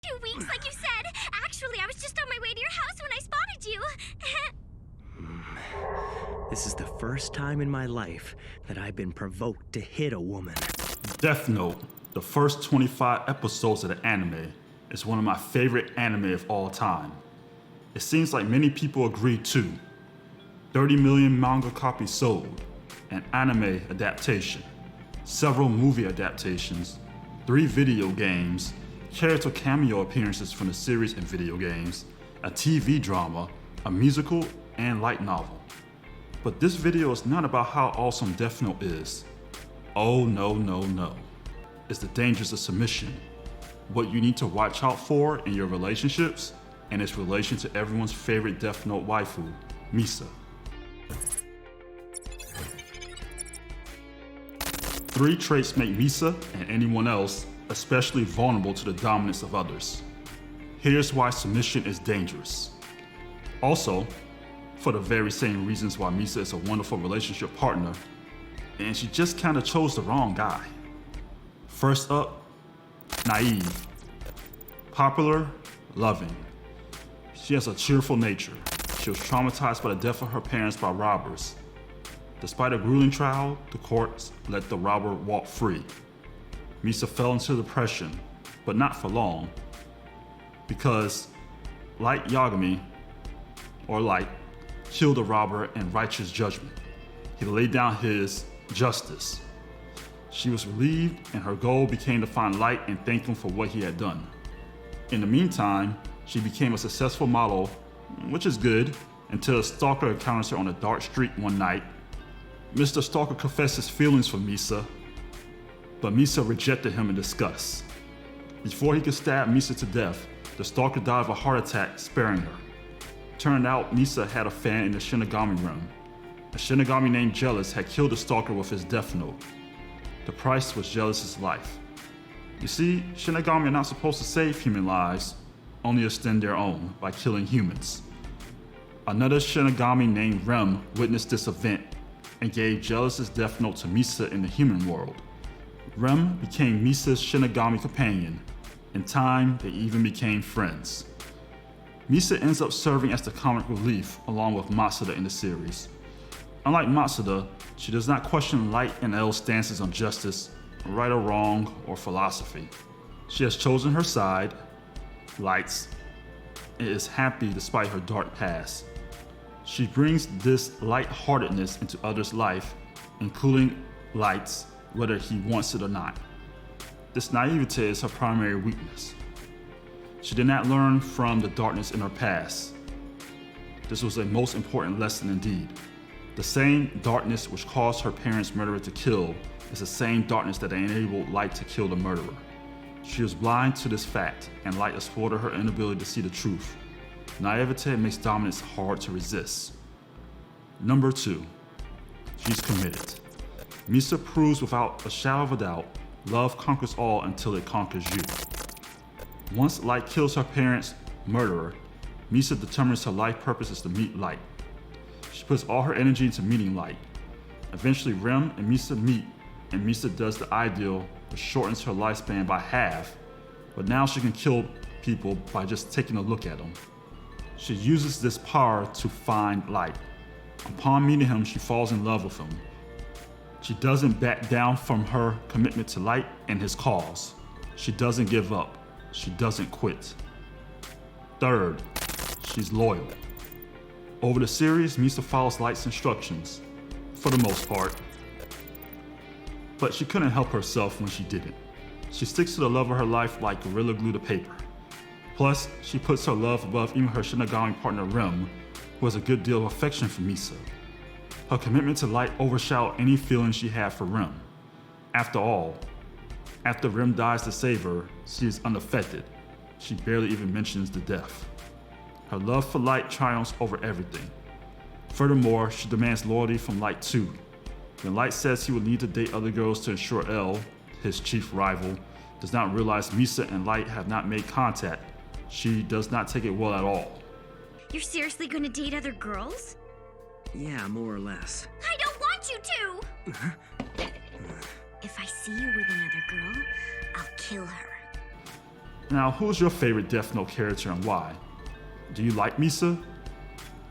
2 weeks, like you said. Actually, I was just on my way to your house when I spotted you. This is the first time in my life that I've been provoked to hit a woman. Death Note, the first 25 episodes of the anime, is one of my favorite anime of all time. It seems like many people agree too. 30 million manga copies sold, an anime adaptation, several movie adaptations, 3 video games, character cameo appearances from the series and video games, a TV drama, a musical, and light novel. But this video is not about how awesome Death Note is. Oh no, no, no. It's the dangers of submission, what you need to watch out for in your relationships, and its relation to everyone's favorite Death Note waifu, Misa. 3 traits make Misa and anyone else especially vulnerable to the dominance of others. Here's why submission is dangerous. Also, for the very same reasons why Misa is a wonderful relationship partner, and she just kinda chose the wrong guy. First up, naive. Popular, loving. She has a cheerful nature. She was traumatized by the death of her parents by robbers. Despite a grueling trial, the courts let the robber walk free. Misa fell into depression, but not for long, because Light Yagami, or Light, killed the robber in righteous judgment. He laid down his justice. She was relieved, and her goal became to find Light and thank him for what he had done. In the meantime, she became a successful model, which is good, until a stalker encounters her on a dark street one night. Mr. Stalker confessed his feelings for Misa, but Misa rejected him in disgust. Before he could stab Misa to death, the stalker died of a heart attack, sparing her. Turned out Misa had a fan in the Shinigami realm. A Shinigami named Jealous had killed the stalker with his death note. The price was Jealous's life. You see, Shinigami are not supposed to save human lives, only extend their own by killing humans. Another Shinigami named Rem witnessed this event and gave Jealous's death note to Misa in the human world. Rem became Misa's Shinigami companion. In time, they even became friends. Misa ends up serving as the comic relief along with Matsuda in the series. Unlike Matsuda, she does not question Light and L's stances on justice, right or wrong, or philosophy. She has chosen her side, Light's, and is happy despite her dark past. She brings this lightheartedness into others' life, including Light's, whether he wants it or not. This naivete is her primary weakness. She did not learn from the darkness in her past. This was a most important lesson indeed. The same darkness which caused her parents' murderer to kill is the same darkness that enabled Light to kill the murderer. She was blind to this fact, and Light exploited her inability to see the truth. Naivete makes dominance hard to resist. Number 2, she's committed. Misa proves without a shadow of a doubt, love conquers all until it conquers you. Once Light kills her parents' murderer, Misa determines her life purpose is to meet Light. She puts all her energy into meeting Light. Eventually Rem and Misa meet, and Misa does the ideal, which shortens her lifespan by half, but now she can kill people by just taking a look at them. She uses this power to find Light. Upon meeting him, she falls in love with him. She doesn't back down from her commitment to Light and his cause. She doesn't give up. She doesn't quit. Third, she's loyal. Over the series, Misa follows Light's instructions, for the most part. But she couldn't help herself when she didn't. She sticks to the love of her life like Gorilla Glue to paper. Plus, she puts her love above even her Shinigami partner Rem, who has a good deal of affection for Misa. Her commitment to Light overshadowed any feeling she had for Rem. After all, after Rem dies to save her, she is unaffected. She barely even mentions the death. Her love for Light triumphs over everything. Furthermore, she demands loyalty from Light too. When Light says he would need to date other girls to ensure L, his chief rival, does not realize Misa and Light have not made contact, she does not take it well at all. You're seriously gonna date other girls? Yeah, more or less. I don't want you to! If I see you with another girl, I'll kill her. Now, who's your favorite Death Note character and why? Do you like Misa?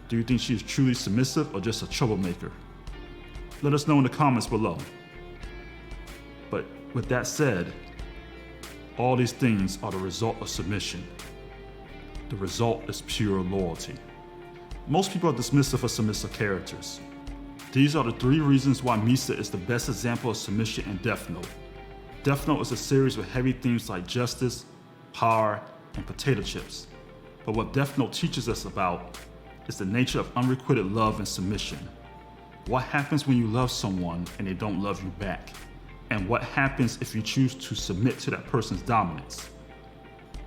Do you think she is truly submissive or just a troublemaker? Let us know in the comments below. But with that said, all these things are the result of submission. The result is pure loyalty. Most people are dismissive of submissive characters. These are the 3 reasons why Misa is the best example of submission in Death Note. Death Note is a series with heavy themes like justice, power, and potato chips. But what Death Note teaches us about is the nature of unrequited love and submission. What happens when you love someone and they don't love you back? And what happens if you choose to submit to that person's dominance,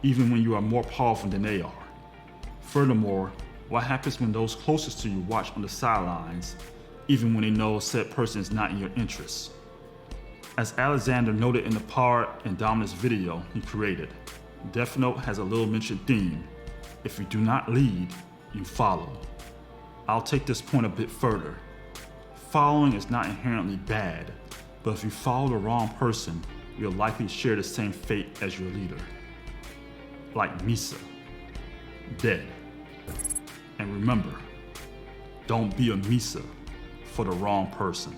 even when you are more powerful than they are? Furthermore, what happens when those closest to you watch on the sidelines, even when they know said person is not in your interests? As Alexander noted in the Power and Dominance video he created, Death Note has a little mentioned theme: if you do not lead, you follow. I'll take this point a bit further. Following is not inherently bad, but if you follow the wrong person, you'll likely share the same fate as your leader. Like Misa, dead. And remember, don't be a Misa for the wrong person.